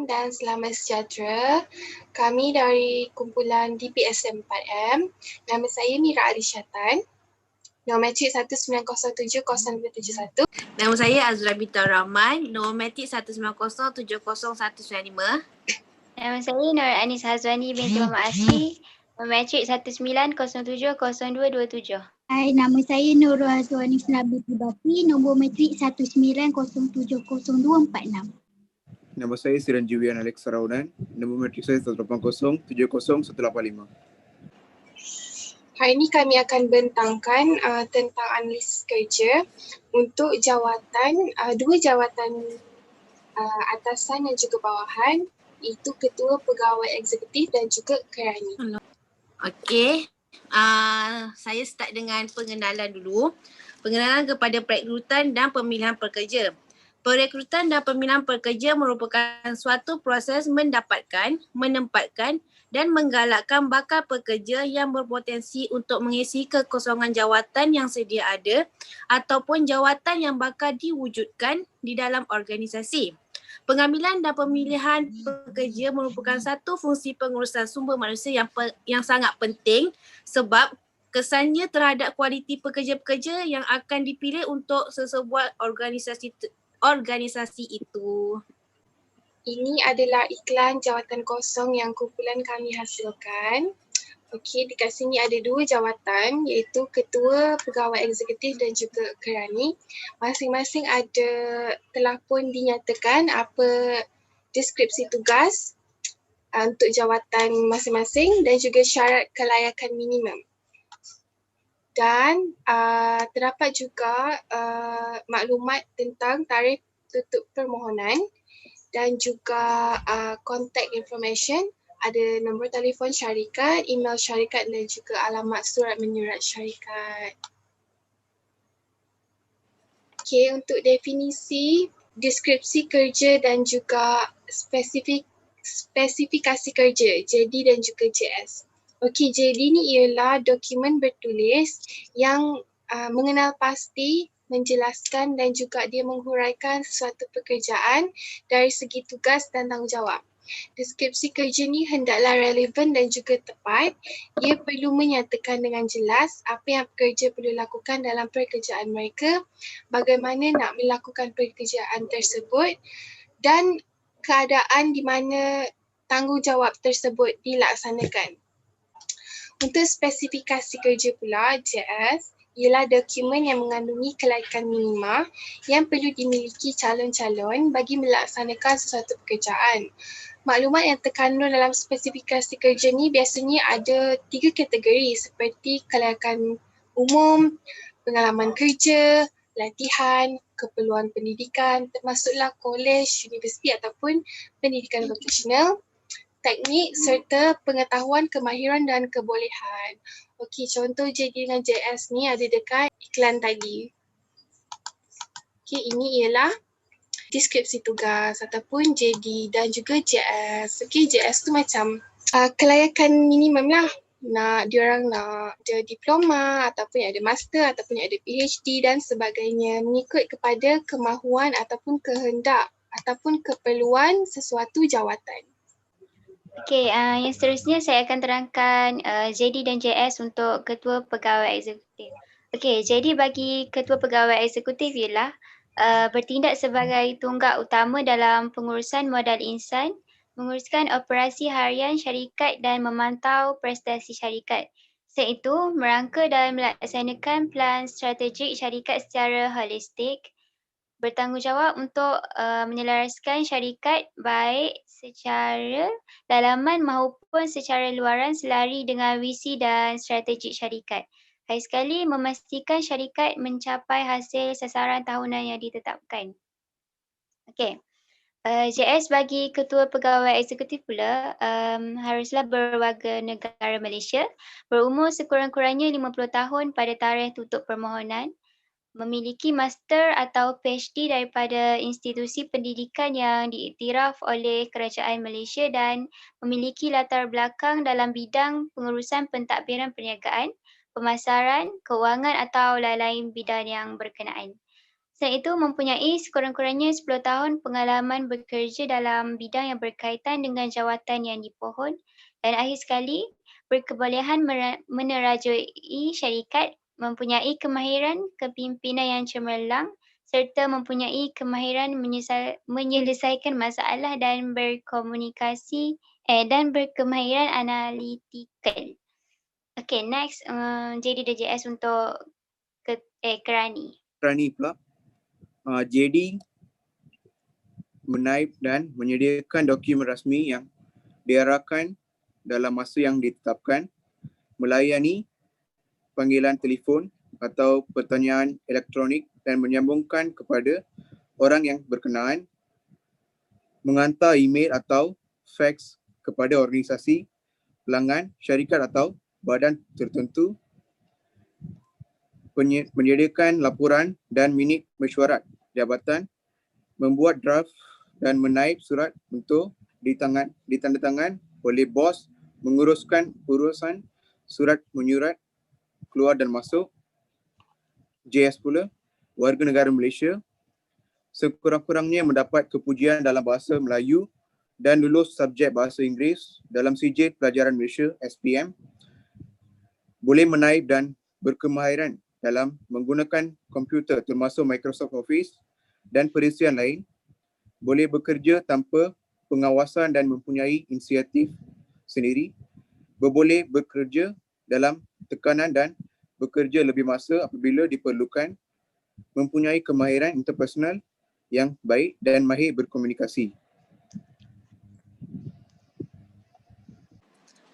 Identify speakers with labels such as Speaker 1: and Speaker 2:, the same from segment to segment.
Speaker 1: siang dan selamat sejahtera. Kami dari kumpulan DPSM 4M. Nama saya Mira Alishatan. Nombor matrik 19070271.
Speaker 2: Nama saya Azra Bintar Rahman. Nombor matrik 19070195.
Speaker 3: Nama saya Nur Anis Hazwani binti Muhammad Asri. Nombor matrik 19070227.
Speaker 4: Hai, nama saya Nurul Azwani Selabi Tibati, nombor matrik 19070246.
Speaker 5: Nama saya Siranjiwian Alex Saraunan, nombor matrik saya 180700185.
Speaker 1: Hari ini kami akan bentangkan tentang analisis kerja untuk jawatan, dua jawatan atasan dan juga bawahan, iaitu Ketua Pegawai Eksekutif dan juga Kerani.
Speaker 2: Okey. Saya start dengan pengenalan dulu. Pengenalan kepada perekrutan dan pemilihan pekerja. Perekrutan dan pemilihan pekerja merupakan suatu proses mendapatkan, menempatkan dan menggalakkan bakal pekerja yang berpotensi untuk mengisi kekosongan jawatan yang sedia ada ataupun jawatan yang bakal diwujudkan di dalam organisasi. Pengambilan dan pemilihan pekerja merupakan satu fungsi pengurusan sumber manusia yang sangat penting sebab kesannya terhadap kualiti pekerja-pekerja yang akan dipilih untuk sesebuah organisasi itu.
Speaker 1: Ini adalah iklan jawatan kosong yang kumpulan kami hasilkan. Okey, dekat sini ada dua jawatan iaitu Ketua Pegawai Eksekutif dan juga Kerani. Masing-masing telah pun dinyatakan apa deskripsi tugas untuk jawatan masing-masing dan juga syarat kelayakan minimum. Dan terdapat juga maklumat tentang tarikh tutup permohonan dan juga contact information. Ada nombor telefon syarikat, email syarikat dan juga alamat surat menyurat syarikat. Okey, untuk definisi, deskripsi kerja dan juga spesifikasi kerja, JD dan juga JS. Okey, JD ni ialah dokumen bertulis yang mengenal pasti, menjelaskan dan juga dia menghuraikan sesuatu pekerjaan dari segi tugas dan tanggungjawab. Deskripsi kerja ni hendaklah relevan dan juga tepat. Ia perlu menyatakan dengan jelas apa yang pekerja perlu lakukan dalam pekerjaan mereka, bagaimana nak melakukan pekerjaan tersebut dan keadaan di mana tanggungjawab tersebut dilaksanakan. Untuk spesifikasi kerja pula, JS, ialah dokumen yang mengandungi kelayakan minima yang perlu dimiliki calon-calon bagi melaksanakan sesuatu pekerjaan. Maklumat yang terkandung dalam spesifikasi kerja ni biasanya ada 3 kategori seperti kelayakan umum, pengalaman kerja, latihan, keperluan pendidikan termasuklah kolej, universiti ataupun pendidikan vokasional, teknik serta pengetahuan, kemahiran dan kebolehan. Okey, contoh JD dengan JS ni ada dekat iklan tadi. Okey, ini ialah deskripsi tugas ataupun JD dan juga JS. Okey, JS tu macam kelayakan minimum lah. Diorang nak ada diploma ataupun ada master ataupun ada PhD dan sebagainya mengikut kepada kemahuan ataupun kehendak ataupun keperluan sesuatu jawatan.
Speaker 3: Okey, yang seterusnya saya akan terangkan JD dan JS untuk Ketua Pegawai Eksekutif. Okey, JD bagi Ketua Pegawai Eksekutif ialah bertindak sebagai tonggak utama dalam pengurusan modal insan, menguruskan operasi harian syarikat dan memantau prestasi syarikat. Selain itu, merangka dan melaksanakan plan strategik syarikat secara holistik, bertanggungjawab untuk menyelaraskan syarikat baik secara dalaman maupun secara luaran selari dengan visi dan strategi syarikat. Hari sekali memastikan syarikat mencapai hasil sasaran tahunan yang ditetapkan. Okey. JS bagi Ketua Pegawai Eksekutif pula haruslah berwarga negara Malaysia, berumur sekurang-kurangnya 50 tahun pada tarikh tutup permohonan, memiliki master atau PhD daripada institusi pendidikan yang diiktiraf oleh Kerajaan Malaysia dan memiliki latar belakang dalam bidang pengurusan pentadbiran perniagaan, pemasaran, keuangan atau lain-lain bidang yang berkenaan. Selain itu mempunyai sekurang-kurangnya 10 tahun pengalaman bekerja dalam bidang yang berkaitan dengan jawatan yang dipohon, dan akhir sekali berkebolehan menerajui syarikat, mempunyai kemahiran kepimpinan yang cemerlang serta mempunyai kemahiran menyelesaikan masalah dan berkomunikasi dan berkemahiran analytical. Okay, next JD dan JS untuk Kerani.
Speaker 5: Kerani pula. JD menaip dan menyediakan dokumen rasmi yang diarahkan dalam masa yang ditetapkan, melayani panggilan telefon atau pertanyaan elektronik dan menyambungkan kepada orang yang berkenaan, menghantar email atau fax kepada organisasi, pelanggan, syarikat atau badan tertentu, menyediakan laporan dan minit mesyuarat jabatan, membuat draft dan menaip surat untuk ditandatangan oleh bos, menguruskan urusan surat menyurat keluar dan masuk. JS pula, warga negara Malaysia, sekurang-kurangnya mendapat kepujian dalam bahasa Melayu dan lulus subjek bahasa Inggeris dalam sijil pelajaran Malaysia SPM, boleh menaip dan berkemahiran dalam menggunakan komputer termasuk Microsoft Office dan perisian lain, boleh bekerja tanpa pengawasan dan mempunyai inisiatif sendiri, boleh bekerja dalam tekanan dan bekerja lebih masa apabila diperlukan, mempunyai kemahiran interpersonal yang baik dan mahir berkomunikasi.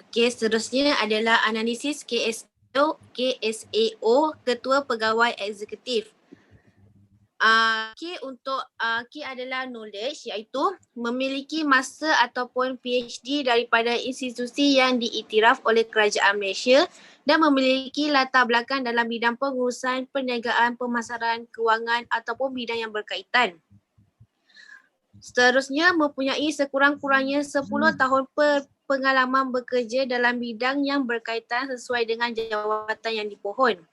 Speaker 2: Okey, seterusnya adalah analisis KSAO, Ketua Pegawai Eksekutif. K untuk K adalah knowledge, iaitu memiliki master ataupun PhD daripada institusi yang diiktiraf oleh Kerajaan Malaysia dan memiliki latar belakang dalam bidang pengurusan, perniagaan, pemasaran, kewangan ataupun bidang yang berkaitan. Seterusnya mempunyai sekurang-kurangnya 10 tahun pengalaman bekerja dalam bidang yang berkaitan sesuai dengan jawatan yang dipohon.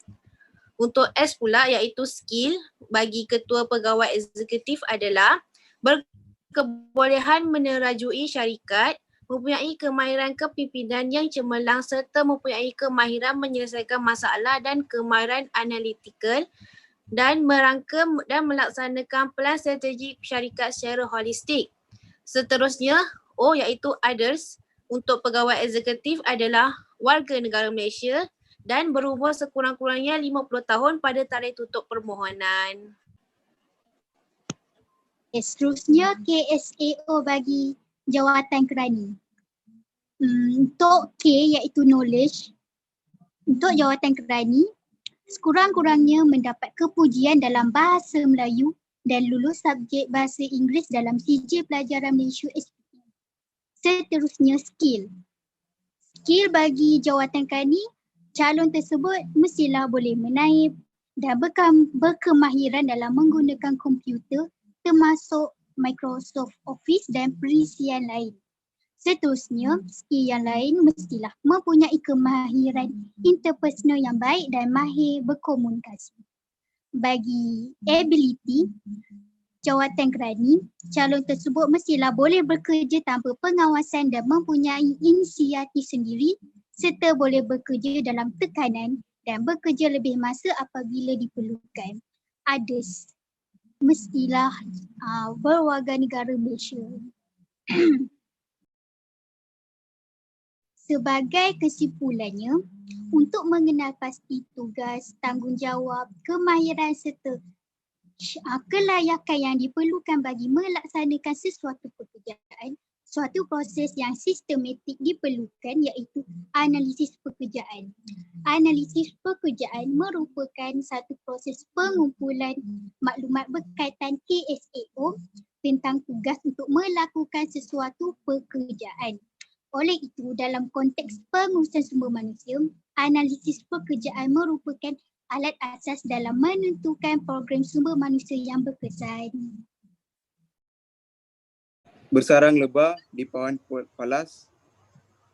Speaker 2: Untuk S pula, iaitu skill bagi Ketua Pegawai Eksekutif adalah berkebolehan menerajui syarikat, mempunyai kemahiran kepimpinan yang cemerlang serta mempunyai kemahiran menyelesaikan masalah dan kemahiran analytical dan merangka dan melaksanakan pelan strategi syarikat secara holistik. Seterusnya, O iaitu others untuk pegawai eksekutif adalah warga negara Malaysia dan berumur sekurang-kurangnya 50 tahun pada tarikh tutup permohonan.
Speaker 4: Seterusnya KSAO bagi jawatan kerani. Untuk K iaitu knowledge, untuk jawatan kerani sekurang-kurangnya mendapat kepujian dalam bahasa Melayu dan lulus subjek bahasa Inggeris dalam sijil pelajaran Malaysia SPM. Seterusnya skill. Skill bagi jawatan kerani, calon tersebut mestilah boleh menaip dan berkemahiran dalam menggunakan komputer termasuk Microsoft Office dan perisian lain. Seterusnya, skill yang lain mestilah mempunyai kemahiran interpersonal yang baik dan mahir berkomunikasi. Bagi ability, jawatan kerani, calon tersebut mestilah boleh bekerja tanpa pengawasan dan mempunyai inisiatif sendiri serta boleh bekerja dalam tekanan dan bekerja lebih masa apabila diperlukan. Others, mestilah berwarga negara Malaysia. Sebagai kesimpulannya, untuk mengenal pasti tugas, tanggungjawab, kemahiran serta kelayakan yang diperlukan bagi melaksanakan sesuatu pekerjaan, suatu proses yang sistematik diperlukan iaitu analisis pekerjaan. Analisis pekerjaan merupakan satu proses pengumpulan maklumat berkaitan KSAO tentang tugas untuk melakukan sesuatu pekerjaan. Oleh itu, dalam konteks pengurusan sumber manusia, analisis pekerjaan merupakan alat asas dalam menentukan program sumber manusia yang berkesan.
Speaker 5: Bersarang lebah di pohon palas,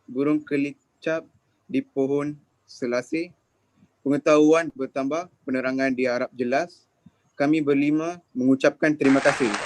Speaker 5: burung kelicap di pohon selasih, pengetahuan bertambah, penerangan diharap jelas, kami berlima mengucapkan terima kasih.